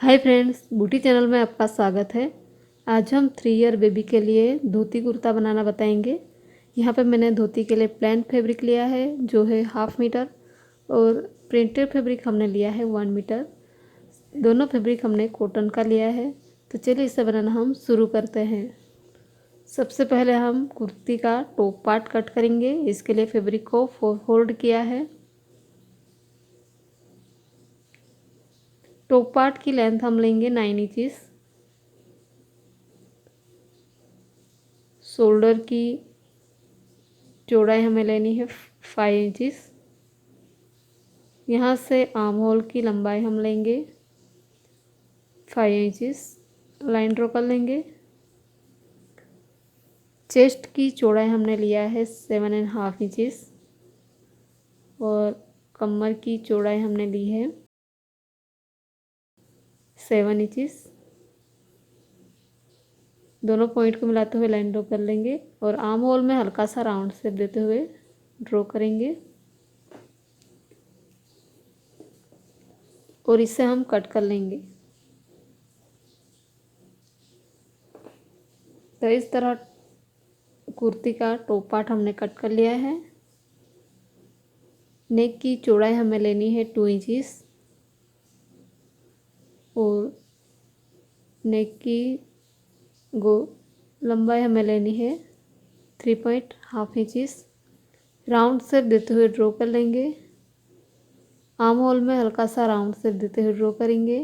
Hi friends, बूटी channel में आपका स्वागत है। आज हम 3 ईयर बेबी के लिए धोती कुर्ता बनाना बताएंगे। यहाँ पे मैंने धोती के लिए प्लेन फैब्रिक लिया है जो है 1/2 मीटर और प्रिंटेड फैब्रिक हमने लिया है 1 मीटर। दोनों फैब्रिक हमने कॉटन का लिया है। तो चलिए इसे बनाना हम शुरू करते हैं। सबसे पहले हम कुर्ती का टॉप पार्ट कट करेंगे। इसके लिए फैब्रिक को फोल्ड किया है। टॉप पार्ट की लेंथ हम लेंगे 9 इंचेस। शोल्डर की चौड़ाई हमें लेनी है 5 इंचेस। यहाँ से आर्म होल की लंबाई हम लेंगे 5 इंचेस। लाइन ड्रॉ कर लेंगे। चेस्ट की चौड़ाई हमने लिया है 7.5 इंचेस और कमर की चौड़ाई हमने ली है 7 इंचेस। दोनों पॉइंट को मिलाते हुए लाइन ड्रॉ कर लेंगे और आर्म होल में हल्का सा राउंड शेप देते हुए ड्रॉ करेंगे और इसे हम कट कर लेंगे। तो इस तरह कुर्ती का टॉप पार्ट हमने कट कर लिया है। नेक की चौड़ाई हमें लेनी है 2 इंचेस और नेक की लंबाई हमें लेनी है 3.5 इंचेस। राउंड शेप देते हुए ड्रॉ कर लेंगे। आर्म होल में हल्का सा राउंड शेप देते हुए ड्रॉ करेंगे।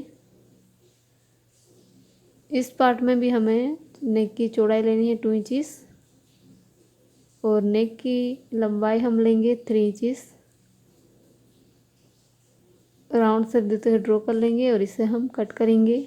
इस पार्ट में भी हमें नेक की चौड़ाई लेनी है 2 इंचेस और नेक की लंबाई हम लेंगे 3 इंचेस। राउंड शेप देते हुए ड्रॉ कर लेंगे और इसे हम कट करेंगे।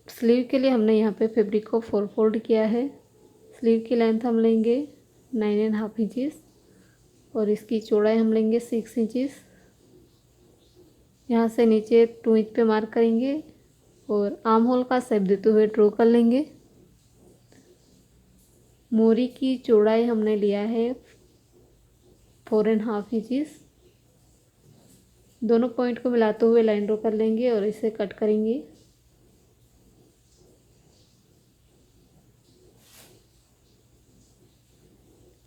स्लीव के लिए हमने यहाँ पे फैब्रिक को फोल्ड किया है। स्लीव की लेंथ हम लेंगे 9.5 इंचेस और इसकी चौड़ाई हम लेंगे 6 इंचेस। यहाँ से नीचे 2 इंच पे मार्क करेंगे और आर्म होल का शेप देते हुए ड्रॉ कर लेंगे। मोरी की चौड़ाई हमने लिया है 4.5 इंचेस। दोनों पॉइंट को मिलाते हुए लाइन ड्रॉ कर लेंगे और इसे कट करेंगे।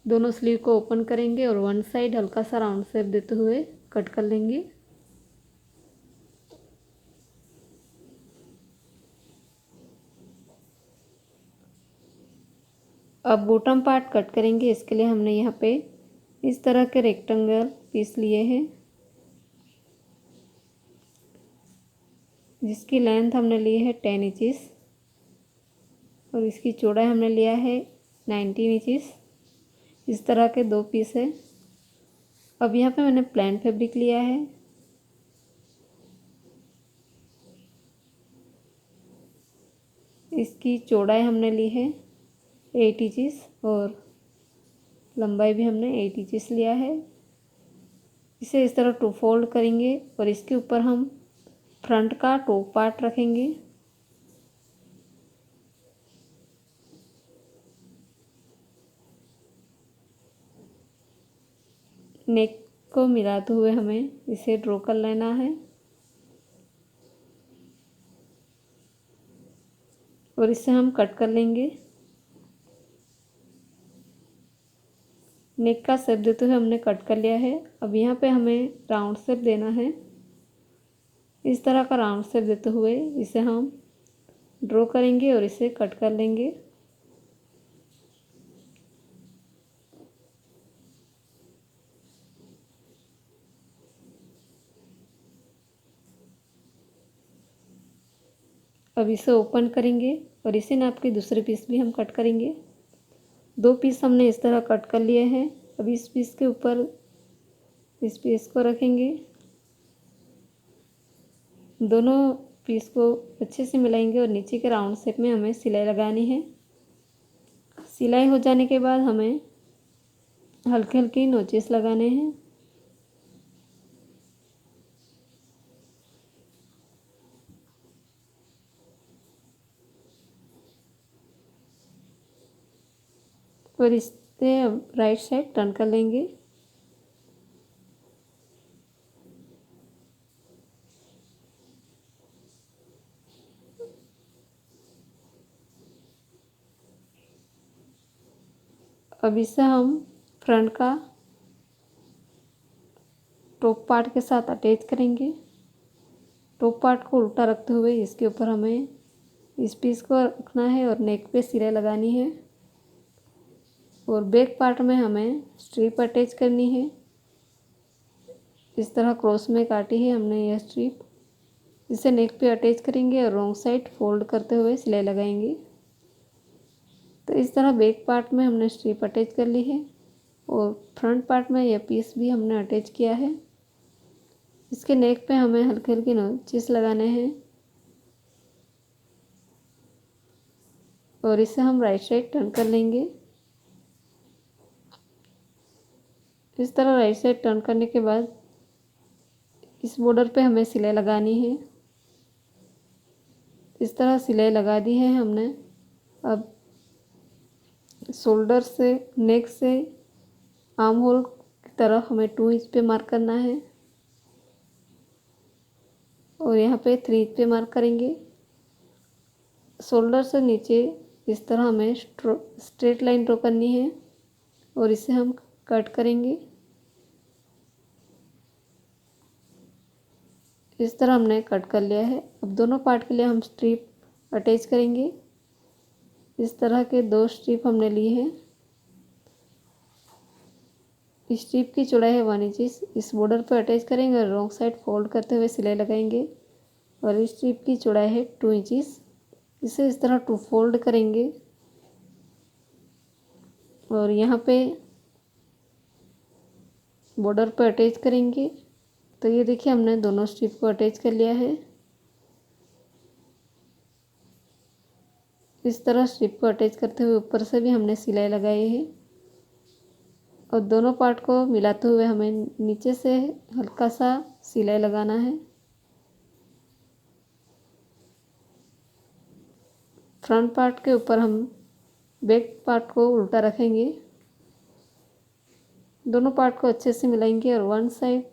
दोनों स्लीव को ओपन करेंगे और वन साइड हल्का सा राउंड शेप देते हुए कट कर लेंगे। अब बॉटम पार्ट कट करेंगे। इसके लिए हमने यहाँ पे इस तरह के रेक्टेंगल पीस लिए हैं जिसकी लेंथ हमने ली है 10 इंचेस और इसकी चौड़ाई हमने लिया है 19 इंचेस। इस तरह के 2 पीस है। अब यहाँ पे मैंने प्लेन फैब्रिक लिया है। इसकी चौड़ाई हमने ली है 8 इंचेस और लंबाई भी हमने 8 इंचेस लिया है। इसे इस तरह 2 फोल्ड करेंगे और इसके ऊपर हम फ्रंट का टॉप पार्ट रखेंगे। नेक को मिलाते हुए हमें इसे ड्रॉ कर लेना है और इसे हम कट कर लेंगे। नेक का शेप देते हुए हमने कट कर लिया है। अब यहाँ पे हमें राउंड शेप देना है। इस तरह का राउंड शेप देते हुए इसे हम ड्रॉ करेंगे और इसे कट कर लेंगे। अब इसे ओपन करेंगे और इसी नाप के दूसरे पीस भी हम कट करेंगे। 2 पीस हमने इस तरह कट कर लिए हैं। अब इस पीस के ऊपर इस पीस को रखेंगे। दोनों पीस को अच्छे से मिलाएंगे और नीचे के राउंड शेप में हमें सिलाई लगानी है। सिलाई हो जाने के बाद हमें हल्के हल्के नोचेस लगाने हैं। और इसे अब राइट साइड टर्न कर लेंगे। अब इसे हम फ्रंट का टॉप पार्ट के साथ अटैच करेंगे। टॉप पार्ट को उल्टा रखते हुए इसके ऊपर हमें इस पीस को रखना है और नेक पे सिलाई लगानी है। और बैक पार्ट में हमें स्ट्रिप अटैच करनी है। इस तरह क्रॉस में काटी है हमने यह स्ट्रिप। इसे नेक पे अटैच करेंगे और रॉन्ग साइड फोल्ड करते हुए सिलाई लगाएंगे। तो इस तरह बैक पार्ट में हमने स्ट्रिप अटैच कर ली है और फ्रंट पार्ट में यह पीस भी हमने अटैच किया है। इसके नेक पे हमें हल्के हल्के नोचेस लगाने हैं और इसे हम राइट साइड टर्न कर लेंगे। इस तरह राइट साइड टर्न करने के बाद इस बॉर्डर पे हमें सिलाई लगानी है। इस तरह सिलाई लगा दी है हमने। अब शोल्डर से नेक से आर्म होल की तरफ हमें 2 इंच पे मार्क करना है और यहाँ पे 3 इंच पे मार्क करेंगे। शोल्डर से नीचे इस तरह हमें स्ट्रेट लाइन ड्रॉ करनी है और इसे हम कट करेंगे। इस तरह हमने कट कर लिया है। अब दोनों पार्ट के लिए हम स्ट्रिप अटैच करेंगे। इस तरह के 2 स्ट्रिप हमने लिए हैं। स्ट्रिप की चौड़ाई है 1 इंच। इस बॉर्डर पर अटैच करेंगे और रॉन्ग साइड फोल्ड करते हुए सिलाई लगाएंगे। और इस स्ट्रिप की चौड़ाई है 2 इंच। इसे इस तरह 2 फोल्ड करेंगे और यहाँ पे बॉर्डर पर अटैच करेंगे। तो ये देखिए हमने दोनों स्ट्रिप को अटैच कर लिया है। इस तरह स्ट्रिप को अटैच करते हुए ऊपर से भी हमने सिलाई लगाई है और दोनों पार्ट को मिलाते हुए हमें नीचे से हल्का सा सिलाई लगाना है। फ्रंट पार्ट के ऊपर हम बैक पार्ट को उल्टा रखेंगे। दोनों पार्ट को अच्छे से मिलाएंगे और वन साइड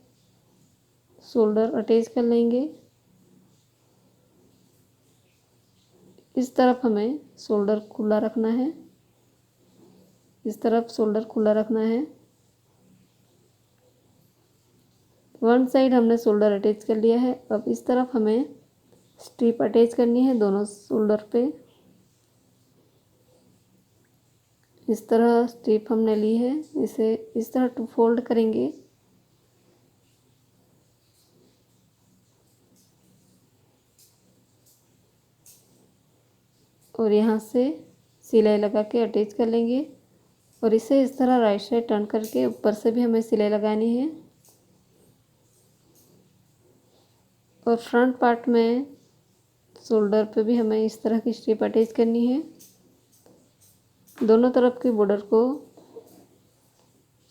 शोल्डर अटैच कर लेंगे। इस तरफ हमें शोल्डर खुला रखना है। इस तरफ शोल्डर खुला रखना है। वन साइड हमने शोल्डर अटैच कर लिया है। अब इस तरफ हमें स्ट्रिप अटैच करनी है दोनों शोल्डर पे। इस तरह स्ट्रिप हमने ली है। इसे इस तरह 2 फोल्ड करेंगे और यहाँ से सिलाई लगा के अटैच कर लेंगे और इसे इस तरह राइट साइड टर्न करके ऊपर से भी हमें सिलाई लगानी है। और फ्रंट पार्ट में शोल्डर पे भी हमें इस तरह की स्ट्रिप अटैच करनी है। दोनों तरफ के बॉर्डर को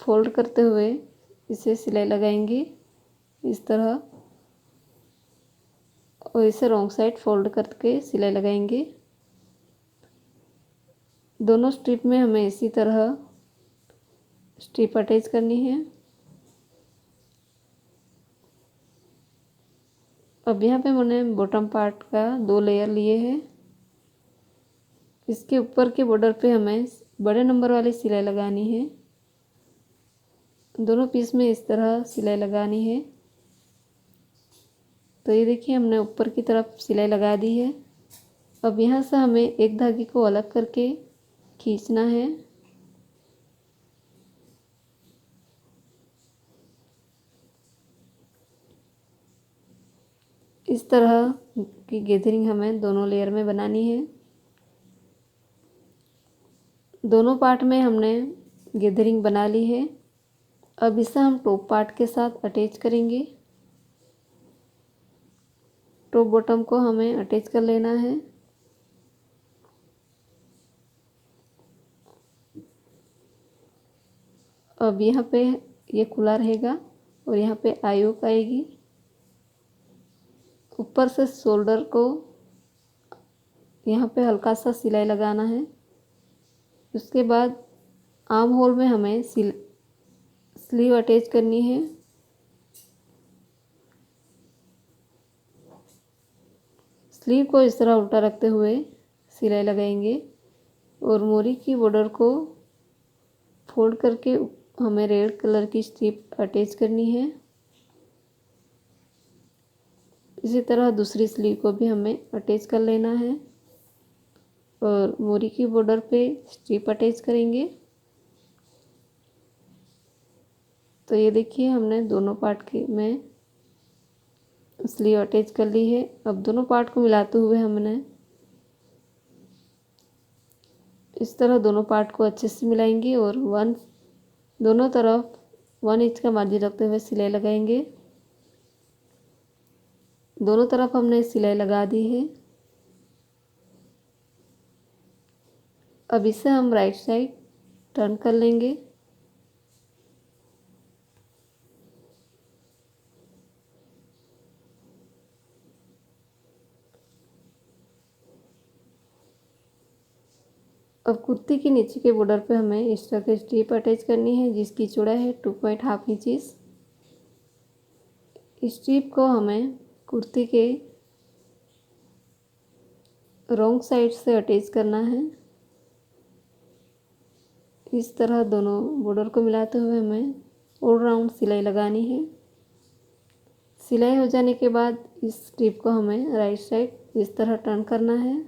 फोल्ड करते हुए इसे सिलाई लगाएंगे इस तरह और इसे रॉन्ग साइड फोल्ड करके सिलाई लगाएंगे। दोनों स्ट्रिप में हमें इसी तरह स्ट्रिप अटैच करनी है। अब यहाँ पे मैंने बॉटम पार्ट का 2 लेयर लिए हैं। इसके ऊपर के बॉर्डर पे हमें बड़े नंबर वाली सिलाई लगानी है। दोनों पीस में इस तरह सिलाई लगानी है। तो ये देखिए हमने ऊपर की तरफ सिलाई लगा दी है। अब यहाँ से हमें एक धागे को अलग करके खींचना है। इस तरह की गैदरिंग हमें दोनों लेयर में बनानी है। दोनों पार्ट में हमने गैदरिंग बना ली है। अब इसे हम टॉप पार्ट के साथ अटैच करेंगे। टॉप बॉटम को हमें अटैच कर लेना है। अब यहाँ पे ये खुला रहेगा और यहाँ पे आई हुक आएगी। ऊपर से शोल्डर को यहाँ पे हल्का सा सिलाई लगाना है। उसके बाद आर्म होल में हमें स्लीव अटैच करनी है। स्लीव को इस तरह उल्टा रखते हुए सिलाई लगाएंगे और मोरी की बॉर्डर को फोल्ड करके हमें रेड कलर की स्ट्रिप अटैच करनी है। इसी तरह दूसरी स्लीव को भी हमें अटैच कर लेना है और मोरी की बॉर्डर पे स्ट्रिप अटैच करेंगे। तो ये देखिए हमने दोनों पार्ट की में स्लीव अटैच कर ली है। अब दोनों पार्ट को मिलाते हुए हमने इस तरह दोनों पार्ट को अच्छे से मिलाएंगे और दोनों तरफ 1 इंच का मार्जिन रखते हुए सिलाई लगाएंगे। दोनों तरफ हमने सिलाई लगा दी है। अब इसे हम राइट साइड टर्न कर लेंगे। अब कुर्ती के नीचे के बॉर्डर पे हमें इस तरह की स्ट्रिप अटैच करनी है जिसकी चौड़ाई है 2.5 इंचेस। स्ट्रिप को हमें कुर्ती के रॉन्ग साइड से अटैच करना है। इस तरह दोनों बॉर्डर को मिलाते हुए हमें ऑल राउंड सिलाई लगानी है। सिलाई हो जाने के बाद इस स्ट्रिप को हमें राइट साइड इस तरह टर्न करना है।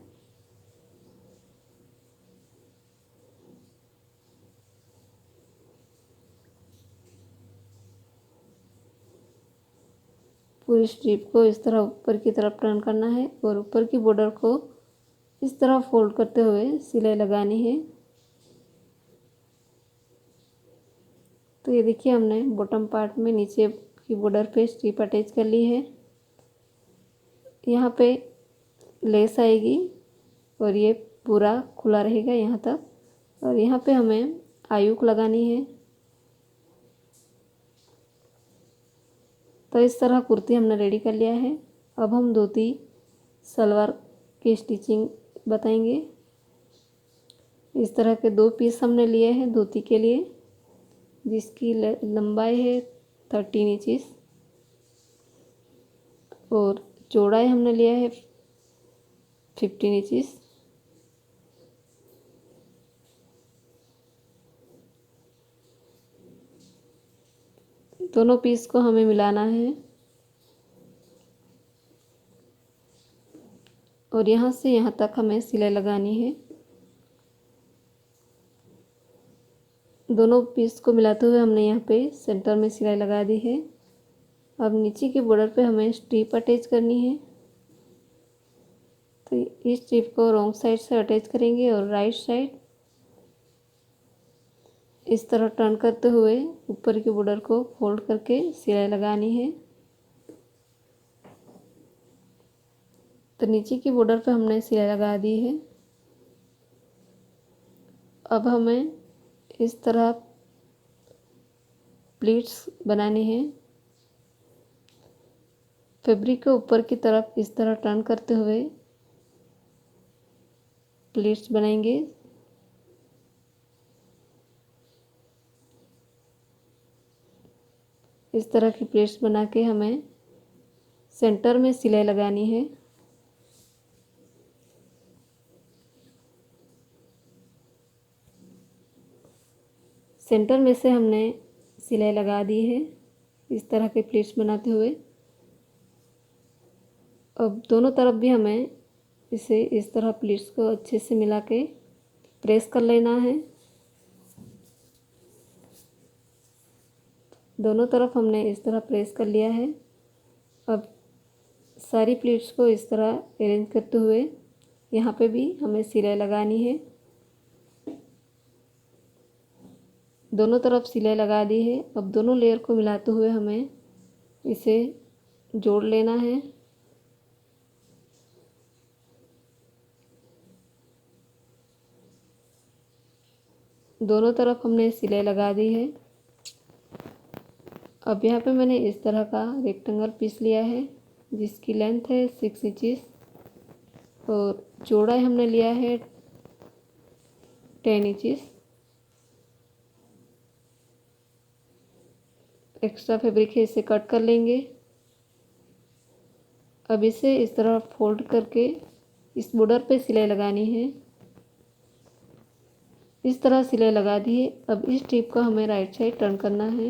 पूरी स्ट्रिप को इस तरह ऊपर की तरफ टर्न करना है और ऊपर की बॉर्डर को इस तरह फोल्ड करते हुए सिलाई लगानी है। तो ये देखिए हमने बॉटम पार्ट में नीचे की बॉर्डर पे स्ट्रिप अटैच कर ली है। यहाँ पे लेस आएगी और ये पूरा खुला रहेगा यहाँ तक और यहाँ पे हमें आयुक लगानी है। तो इस तरह कुर्ती हमने रेडी कर लिया है। अब हम धोती सलवार की स्टिचिंग बताएंगे। इस तरह के 2 पीस हमने लिए हैं धोती के लिए जिसकी लंबाई है 13 इंचेस और चौड़ाई हमने लिया है 15 इंचेस। दोनों पीस को हमें मिलाना है और यहाँ से यहाँ तक हमें सिलाई लगानी है। दोनों पीस को मिलाते हुए हमने यहाँ पे सेंटर में सिलाई लगा दी है। अब नीचे के बॉर्डर पे हमें स्ट्रिप अटैच करनी है। तो इस स्ट्रिप को रॉन्ग साइड से अटैच करेंगे और राइट साइड इस तरह टर्न करते हुए ऊपर के बॉर्डर को फोल्ड करके सिलाई लगानी है। तो नीचे की बॉर्डर पे हमने सिलाई लगा दी है। अब हमें इस तरह प्लीट्स बनाने हैं। फैब्रिक को ऊपर की तरफ इस तरह टर्न करते हुए प्लीट्स बनाएंगे। इस तरह की प्लीट्स बना के हमें सेंटर में सिलाई लगानी है। सेंटर में से हमने सिलाई लगा दी है इस तरह के प्लीट्स बनाते हुए। अब दोनों तरफ भी हमें इसे इस तरह प्लीट्स को अच्छे से मिला के प्रेस कर लेना है। दोनों तरफ हमने इस तरह प्रेस कर लिया है। अब सारी प्लीट्स को इस तरह अरेंज करते हुए यहाँ पे भी हमें सिलाई लगानी है। दोनों तरफ सिलाई लगा दी है। अब दोनों लेयर को मिलाते हुए हमें इसे जोड़ लेना है। दोनों तरफ हमने सिलाई लगा दी है। अब यहाँ पे मैंने इस तरह का रेक्टेंगल पीस लिया है जिसकी लेंथ है 6 इंचेस और चौड़ाई हमने लिया है 10 इंचेस। एक्स्ट्रा फैब्रिक है इसे कट कर लेंगे। अब इसे इस तरह फोल्ड करके इस बॉर्डर पे सिलाई लगानी है। इस तरह सिलाई लगा दी है। अब इस स्ट्रिप को हमें राइट साइड टर्न करना है।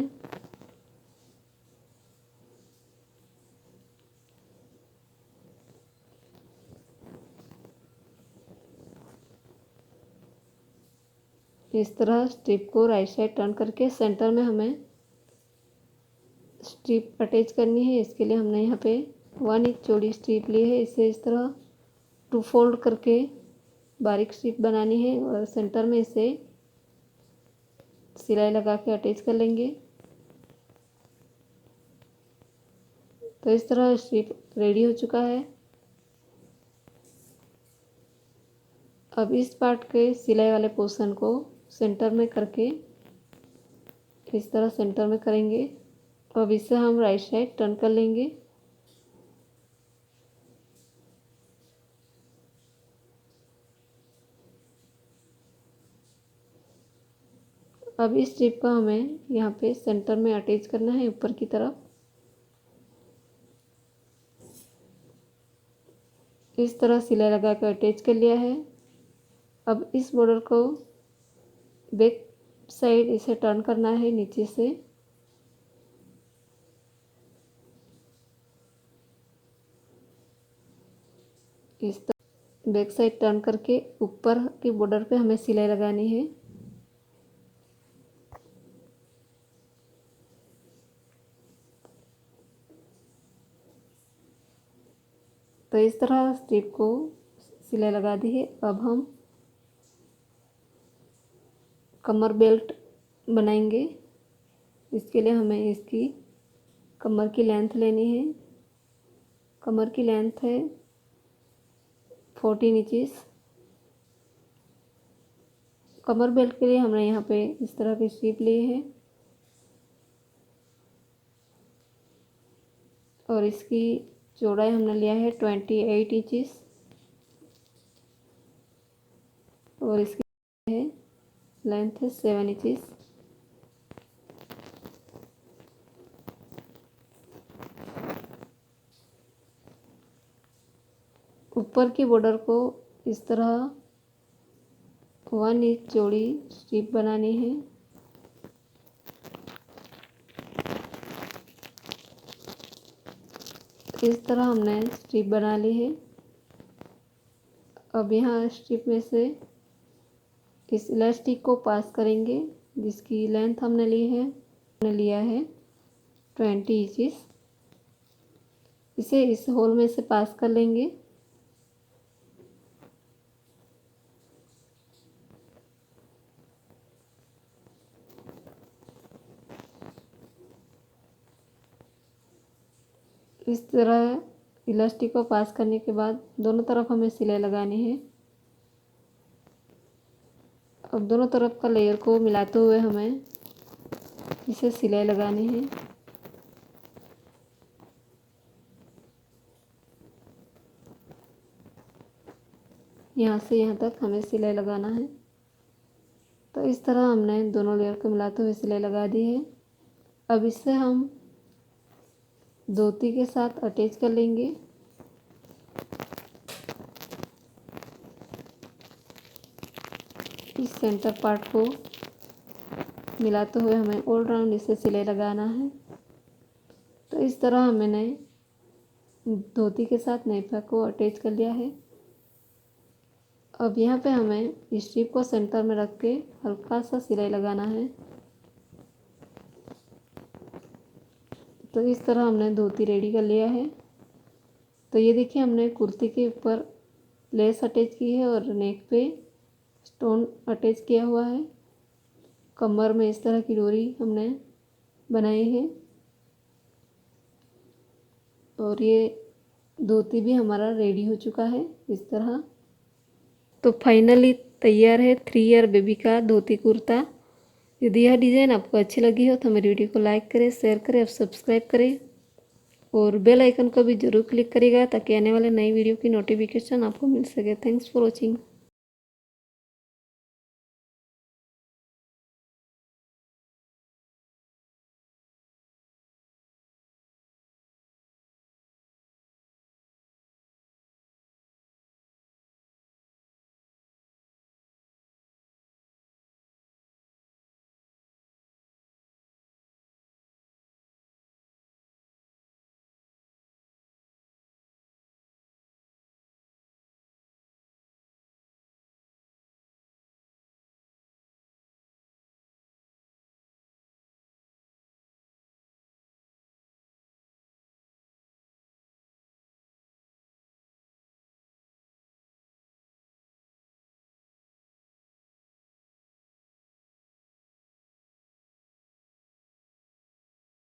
इस तरह स्ट्रिप को राइट साइड टर्न करके सेंटर में हमें स्ट्रिप अटैच करनी है। इसके लिए हमने यहाँ पे 1 इंच चौड़ी स्ट्रिप ली है। इसे इस तरह 2 फोल्ड करके बारीक स्ट्रिप बनानी है और सेंटर में इसे सिलाई लगा के अटैच कर लेंगे। तो इस तरह स्ट्रिप रेडी हो चुका है। अब इस पार्ट के सिलाई वाले पोर्शन को सेंटर में करके इस तरह सेंटर में करेंगे। अब इसे हम राइट साइड टर्न कर लेंगे। अब इस स्ट्रिप को हमें यहाँ पे सेंटर में अटैच करना है ऊपर की तरफ। इस तरह सिलाई लगा कर अटैच कर लिया है। अब इस बॉर्डर को बैक साइड इसे टर्न करना है नीचे से। इस तरह बैक साइड टर्न करके ऊपर के बॉर्डर पे हमें सिलाई लगानी है। तो इस तरह स्ट्रिप को सिलाई लगा दी है। अब हम कमर बेल्ट बनाएंगे। इसके लिए हमें इसकी कमर की लेंथ लेनी है। कमर की लेंथ है 14 इंचेस। कमर बेल्ट के लिए हमने यहाँ पे इस तरह की स्ट्रिप ली है और इसकी चौड़ाई हमने लिया है 28 इंचेस और इसकी है लेंथ है 7 इंचेस। ऊपर की बॉर्डर को इस तरह 1 इंच चौड़ी स्ट्रिप बनानी है। इस तरह हमने स्ट्रिप बना ली है। अब यहाँ स्ट्रिप में से इस इलास्टिक को पास करेंगे जिसकी लेंथ हमने लिया है 20 इंचेस। इसे इस होल में से पास कर लेंगे। इस तरह इलास्टिक को पास करने के बाद दोनों तरफ हमें सिलाई लगानी है। अब दोनों तरफ का लेयर को मिलाते हुए हमें इसे सिलाई लगानी है। यहाँ से यहाँ तक हमें सिलाई लगाना है। तो इस तरह हमने दोनों लेयर को मिलाते हुए सिलाई लगा दी है। अब इससे हम धोती के साथ अटैच कर लेंगे। इस सेंटर पार्ट को मिलाते हुए हमें ऑल राउंड इसे सिलाई लगाना है। तो इस तरह मैंने धोती के साथ नेफा को अटैच कर लिया है। अब यहाँ पे हमें स्ट्रिप को सेंटर में रख के हल्का सा सिलाई लगाना है। तो इस तरह हमने धोती रेडी कर लिया है। तो ये देखिए हमने कुर्ती के ऊपर लेस अटैच की है और नेक पे स्टोन अटैच किया हुआ है। कमर में इस तरह की डोरी हमने बनाई है और ये धोती भी हमारा रेडी हो चुका है इस तरह। तो फाइनली तैयार है 3 ईयर बेबी का धोती कुर्ता। यदि यह डिज़ाइन आपको अच्छी लगी हो तो मेरी वीडियो को लाइक करें, शेयर करें और सब्सक्राइब करें और बेल आइकन को भी ज़रूर क्लिक करिएगा ताकि आने वाले नई वीडियो की नोटिफिकेशन आपको मिल सके। Thanks for watching.